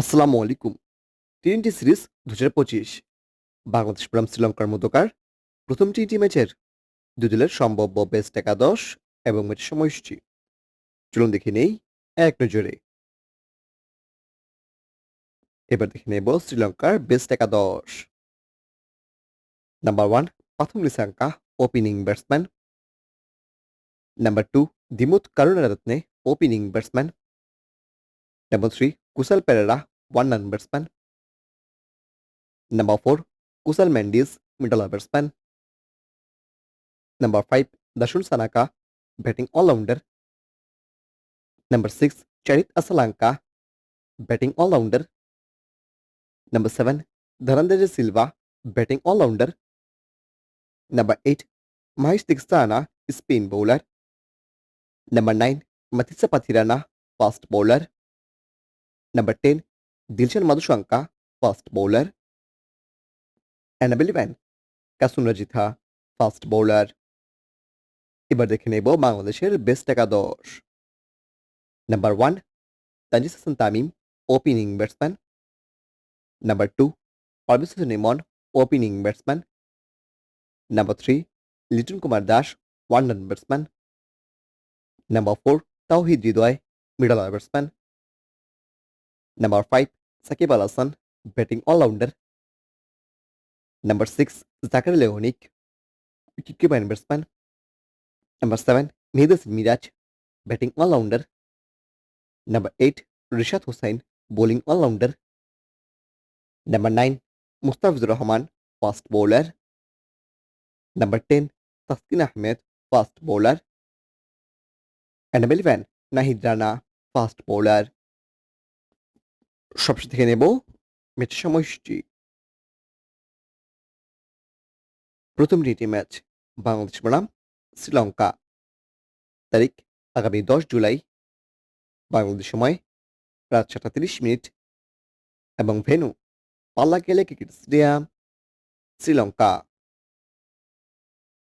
আসসালামু আলাইকুম। টি-20 সিরিজ ২০২৫ বাংলাদেশ বনাম শ্রীলঙ্কার মধ্যকার প্রথম টি-20 ম্যাচের দুই দলের সম্ভাব্য বেস্ট একাদশ এবং ম্যাচের সময়সূচি। চলুন দেখে নেই এক নজরে। এবার দেখে নেব শ্রীলঙ্কার বেস্ট একাদশ। Number 1 Pathum Nissanka, opening batsman. Number 2 Dimuth Karunaratne, opening batsman. Number 3 Kusal Perera, one run batsman. Number 4 Kusal Mendis, middle batsman. Number 5 Dasun Shanaka, batting all rounder. Number 6 Charit Asalanka, batting all-rounder. Number 7 Dharanjay Silva, batting all-rounder. Number 8 Mahesh Theekshana, spin bowler. Number 9 Mathisa Pathirana, fast bowler. Number 10 Dilshan Madushanka, fast bowler. And number 11 Kasun Rajitha, fast bowler. এবার দেখে নেব বাংলাদেশের best একাদশ। Number 1 Tanzid Hasan Tamim, opening batsman. Number 2 Parvez Hossain Emon, opening batsman. Number 3 Liton Kumar Das, one run batsman. Number 4 Towhid Hridoy, middle batsman. Number 5 Shakib Al Hasan, batting all rounder. Number 6 জাকারিয়া লিওনিক, wicket keeping batsman. Number 7 Mehedi Hasan Miraz, batting all rounder. Number 8 Rishad Hossain, bowling all rounder. Number 9 Mustafizur Rahman, fast bowler. Number 10 Taskin Ahmed, fast bowler. And number 11 Nahid Rana, fast bowler. সবশেষে দেখে নেব ম্যাচের সময়সূচি। প্রথম টি match Bangladesh বনাম শ্রীলঙ্কা, তারিখ আগামী 10 জুলাই, বাংলাদেশ সময় রাত 7:30 এবং ভেন্যু পাল্লাকেলে ক্রিকেট স্টেডিয়াম, শ্রীলঙ্কা।